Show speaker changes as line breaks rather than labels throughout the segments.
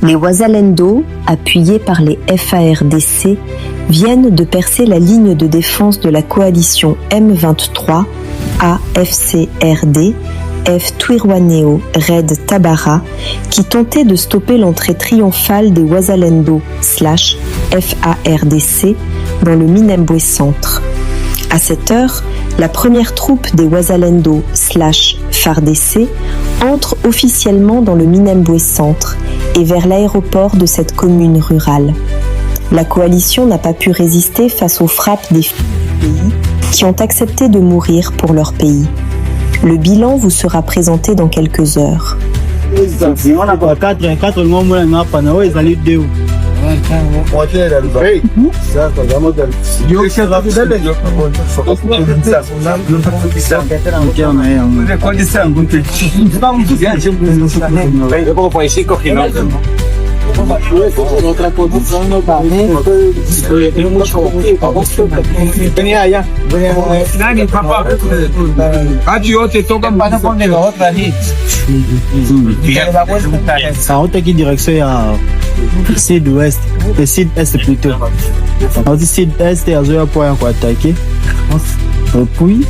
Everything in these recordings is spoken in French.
Les Wazalendo, appuyés par les FARDC, viennent de percer la ligne de défense de la coalition M23, AFCRD, F-Twirwaneho Red Tabara, qui tentait de stopper l'entrée triomphale des Wazalendo/FARDC dans le Minembwe Centre. À cette heure, la première troupe des Wazalendo/FARDC entre officiellement dans le Minembwe Centre et vers l'aéroport de cette commune rurale. La coalition n'a pas pu résister face aux frappes des filles du pays qui ont accepté de mourir pour leur pays. Le bilan vous sera présenté dans quelques heures.
Ça route qui direction à sud-ouest, le sud-est plutôt. On dit sud-est et Azoya pour attaquer. Et puis,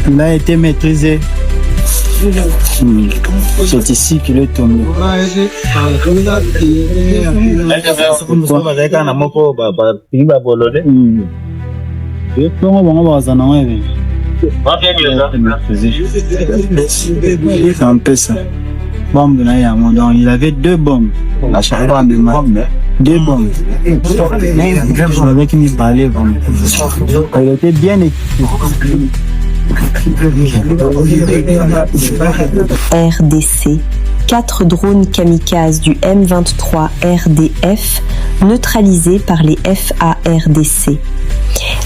il a été maîtrisé. C'est ici qu'il est tombé. C'est un peu ça. Bombe là, il avait deux bombes. À chaque fois, deux bombes. Avec une balle, il était bien équipé.
RDC, 4 drones kamikazes du M23 RDF neutralisés par les FARDC.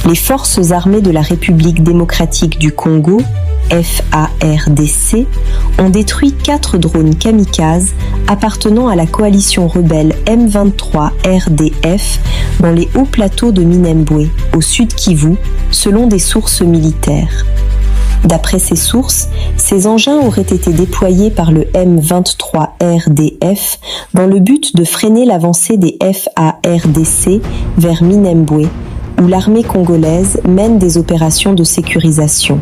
Les forces armées de la République démocratique du Congo, FARDC, ont détruit 4 drones kamikazes appartenant à la coalition rebelle M23 RDF dans les hauts plateaux de Minembwe, au sud Kivu, selon des sources militaires. D'après ces sources, ces engins auraient été déployés par le M23 RDF dans le but de freiner l'avancée des FARDC vers Minembwe, où l'armée congolaise mène des opérations de sécurisation.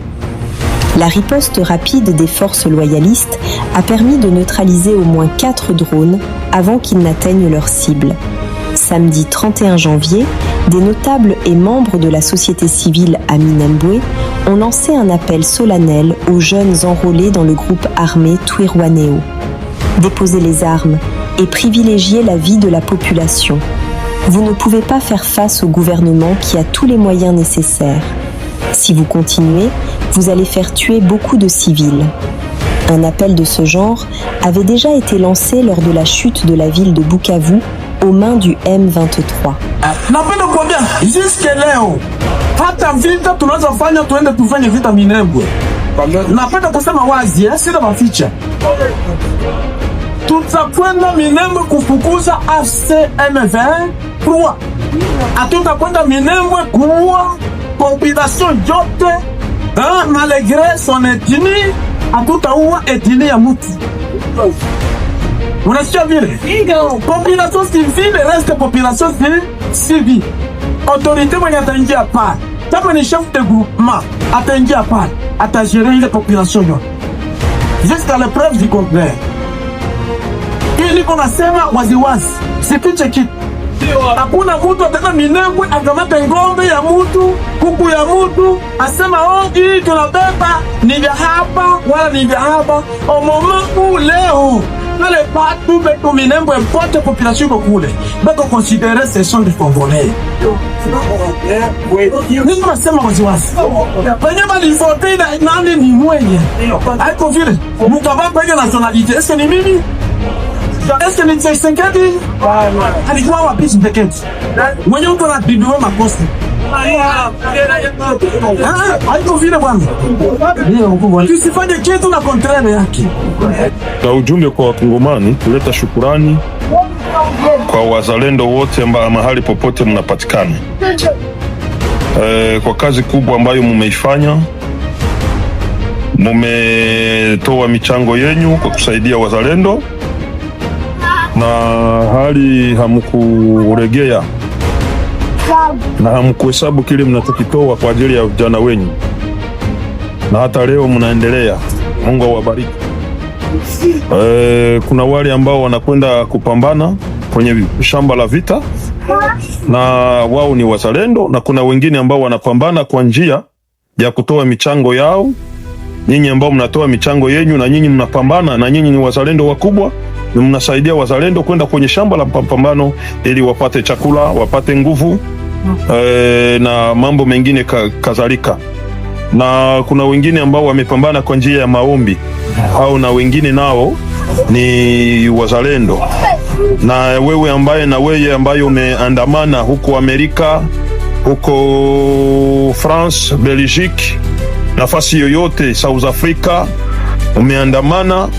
La riposte rapide des forces loyalistes a permis de neutraliser au moins 4 drones avant qu'ils n'atteignent leur cible. Samedi 31 janvier, des notables et membres de la société civile à Minembwe ont lancé un appel solennel aux jeunes enrôlés dans le groupe armé Twirwaneho. Déposez les armes et privilégiez la vie de la population. Vous ne pouvez pas faire face au gouvernement qui a tous les moyens nécessaires. Si vous continuez, vous allez faire tuer beaucoup de civils. Un appel de ce genre avait déjà été lancé lors de la chute de la ville de Bukavu aux mains du M23.
Napenda kuambia jusque leo hata vita tunazofanya tuende tufanye vita Minembwe. Napenda kusema wazi, sina maficha. Tutakwenda Minembwe kufukuza AFC M23. Hatutakwenda Minembwe kuua population yote, malgré son ethnie, hatutaua ethnie ya mtu. Unasikia vile? Population civile reste population civile. Autorité mwenye ataingia pale, kama ni chef de groupement, ataingia pale, atagérer ile population yote jusqu'à la preuve du contraire. Ili kuna sema waziwazi, sikiche kitu. Hakuna mtu ataka Minembwe akamata ngombe ya mtu, kuku ya mtu, asema hii tunabeba ni vya hapa wala ni vya hapa. Au moment où leo les partout beko Minembwe importe population kule beko considérer ces sont des Congolais. Nini nasema waziwazi? Kwenye balivote nani ni mwenye? Haiko vile. Mukaba peke nationalité, est-ce ni mimi? Est-ce ni Tshisekedi? Alikuwa wapi Tshisekedi? Mwenye mtu anabibiwa makosa. Haiko vile bwana. Tusifanye kitu na contraire yake.
Na ujumbe kwa Wakongomani kuleta shukurani kwa wazalendo wote mahali popote mnapatikana. Kwa kazi kubwa ambayo mumeifanya. Mumetoa michango yenyu kwa kusaidia wazalendo. na hali hamkuregea na hamkuhesabu kile mnachokitoa kwa ajili ya vijana wenyu, na hata leo mnaendelea. Mungu awabariki. Kuna wale ambao wanakwenda kupambana kwenye shamba la vita na wao ni wazalendo, na kuna wengine ambao wanapambana kwa njia ya kutoa michango yao. Nyinyi ambao mnatoa michango yenyu na nyinyi mnapambana, na nyinyi ni wazalendo wakubwa, na mnasaidia wazalendo kwenda kwenye shamba la mapambano ili wapate chakula, wapate nguvu na mambo mengine kadhalika. Na kuna wengine ambao wamepambana kwa njia ya maombi, au na wengine nao ni wazalendo. Na wewe ambaye umeandamana huko Amerika, huko France, Belgique, nafasi yoyote, South Africa, umeandamana,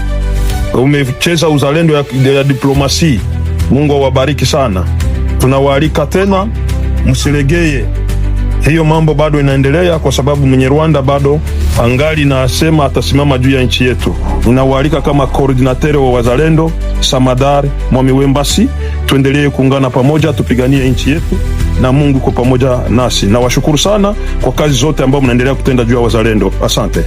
umecheza uzalendo ya diplomasi. Mungu awabariki sana. Tunawaalika tena, msilegee. Hiyo mambo bado inaendelea, kwa sababu mwenye Rwanda bado angali na asema atasimama juu ya nchi yetu. Ninawaalika kama koordinatere wa wazalendo Samadar Mwami Wembasi, tuendelee kuungana pamoja, tupiganie nchi yetu, na Mungu kwa pamoja nasi. Na washukuru sana kwa kazi zote ambazo mnaendelea kutenda juu ya wazalendo. Asante.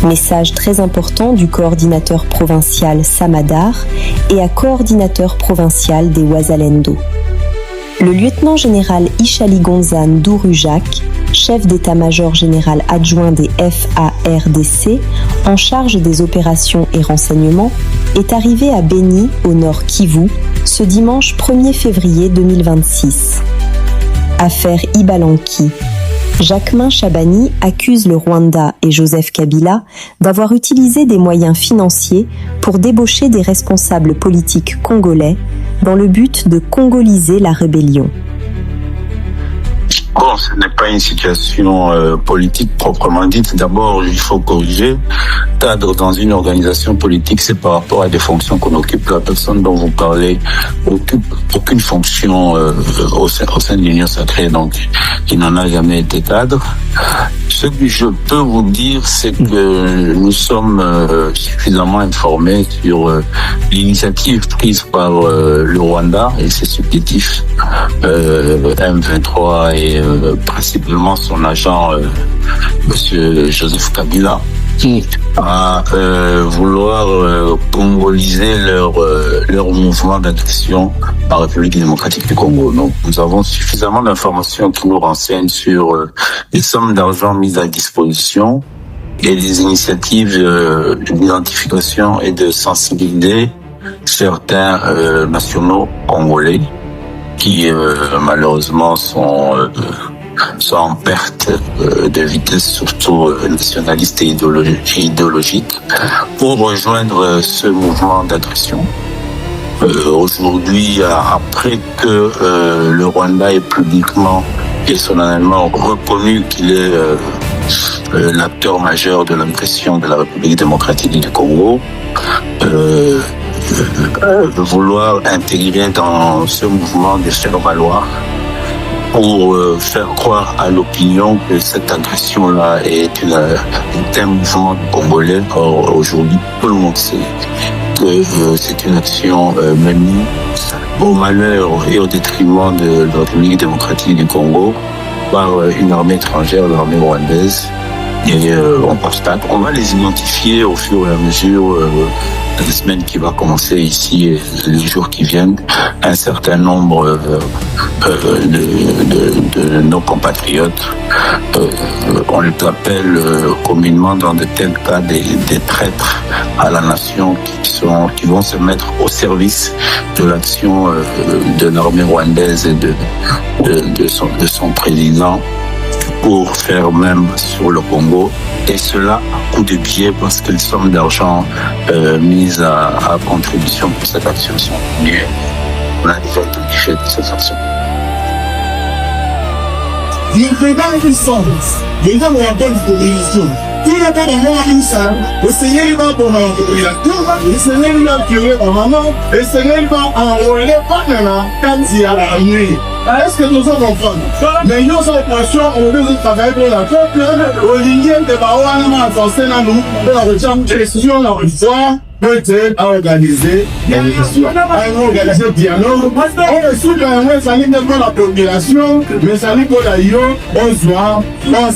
Message très important du coordinateur provincial Samadar et à coordinateur provincial des Wazalendo. Le lieutenant-général Ishali Gonzane Dourujak, chef d'état-major général adjoint des FARDC, en charge des opérations et renseignements, est arrivé à Beni, au nord Kivu, ce dimanche 1er février 2026. Affaire Ibalanki. Jacquemain Chabani accuse le Rwanda et Joseph Kabila d'avoir utilisé des moyens financiers pour débaucher des responsables politiques congolais dans le but de congoliser la rébellion.
Bon, ce n'est pas une situation politique proprement dite. D'abord, il faut corriger. Cadre dans une organisation politique, c'est par rapport à des fonctions qu'on occupe. La personne dont vous parlez occupe aucune fonction au sein de l'Union sacrée, donc il n'en a jamais été cadre. Ce que je peux vous dire, c'est que nous sommes suffisamment informés sur l'initiative prise par le Rwanda et ses supplétifs M23 et principalement son agent Monsieur Joseph Kabila, à vouloir congoliser leur mouvement d'agression en République démocratique du Congo. Donc, nous avons suffisamment d'informations qui nous renseignent sur les sommes d'argent mises à disposition et les initiatives d'identification et de sensibiliser certains nationaux congolais qui malheureusement sont en perte de vitesse, surtout nationaliste et idéologique, pour rejoindre ce mouvement d'agression. Aujourd'hui, après que le Rwanda ait publiquement et solennellement reconnu qu'il est l'acteur majeur de l'agression de la République démocratique du Congo, vouloir intégrer dans ce mouvement de faire valoir pour faire croire à l'opinion que cette agression-là est un mouvement congolais. Or, aujourd'hui, tout le monde sait que c'est une action menée au malheur et au détriment de la République démocratique du Congo par une armée étrangère, l'armée rwandaise. Et on constate, on va les identifier au fur et à mesure des semaines qui va commencer ici et les jours qui viennent, un certain nombre de nos compatriotes, on les appelle communément dans de tels cas des traîtres à la nation qui vont se mettre au service de l'action de l'armée rwandaise et de son président pour faire même sur le Congo, et cela à coup de billets parce que les sommes d'argent mises à contribution pour cette action sont nues. On a déjà été obligé de cette action.
Est-ce que nous sommes comprendre? Mais nous sommes conscients, on veut travailler pour la peuple, au ligne de Baouana, dans nous, de la gestion, la réforme,
peut-être à organiser l'élection, à organiser le dialogue. On est sûr que ça n'est pas pour la population, mais ça n'est pas d'ailleurs, on soir, on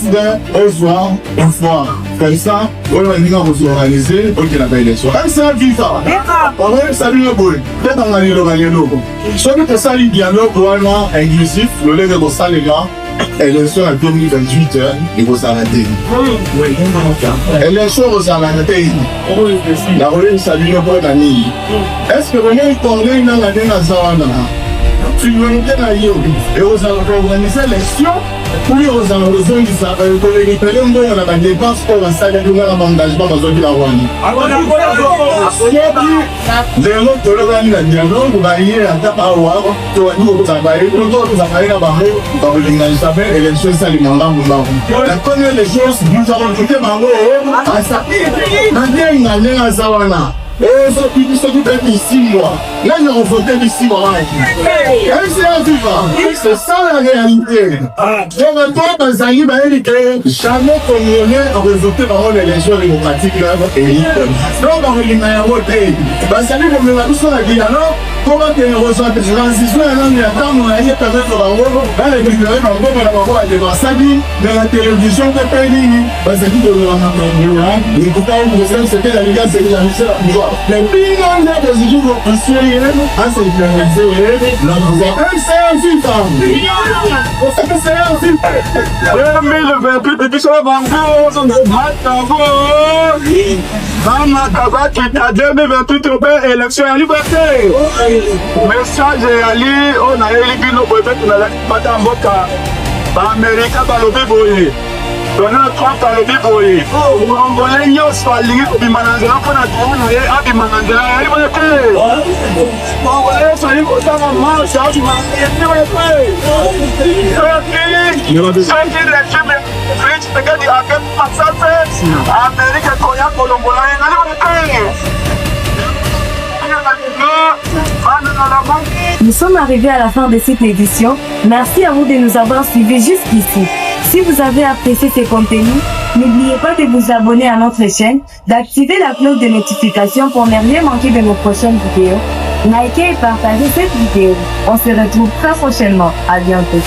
soir. Comme ça, on va venir organiser, ok, la belle élection. Même si on vit ça, on va saluer le boule. Peut-être on va aller le gagner l'eau. Soit que ça, le dialogue, vraiment inclusif, le lait de ça, les gars. Élection en 2028, il faut s'arrêter. Élection, il faut s'arrêter. La relève, ça lui est pas d'année. Est-ce que vraiment il parlait dans la Zawana? Tu veux nous dire et vous avez organisé l'élection pour les besoins qui s'appellent pour les référendums, on a des dépenses pour un salaire de l'engagement dans un Pilawani. Les autres, tu l'organises le dialogue, vous voyez la table à voir, tu vas nous travailler, nous travailler là-bas, dans le lingage, ça fait élection, ça les mandats, la première des choses, nous avons quitté Mango, à Sapi, maintenant, à Zawana. Et ça qui fait 6 mois. Là, ils ont voté 6 mois. C'est ça la réalité. Donc, maintenant, Tanzanie va éviter jamais congolais en résulté par l'élection démocratique. Donc, on va aller voter. Tanzanie, comme nous avons tous dit, alors, comment tu reçois tes transitions et non, il y a tant de moyens de permettre au Bango, dans les militaires, on va avoir des Vassadi, dans la télévision de pays. Tanzanie, on va avoir des pourtant, c'était la Ligue, c'est la Michel Aboujoa. Les billions de présidents vont construire à sécuriser c'est un film. 2028, depuis sur le Bango, on a 2028, élection à liberté. Message Ali, on a élu nos préfets, on a la Mboka, Amérique, Balobi Boye. Donald Trump a le biboye. Congolais nyos falingi kubimananzela mpona tuona ye abimananzela yali bonete. Congolais falingi kotanga marche abimananzela yali bonete. Senti le chime Fritz pekadi akem pasafe. Amerika koya kolombola yali bonete.
Nous sommes arrivés à la fin de cette édition. Merci à vous de nous avoir suivis jusqu'ici. Si vous avez apprécié ces contenus, n'oubliez pas de vous abonner à notre chaîne, d'activer la cloche de notification pour ne rien manquer de nos prochaines vidéos. Likez et partagez cette vidéo. On se retrouve très prochainement. À bientôt.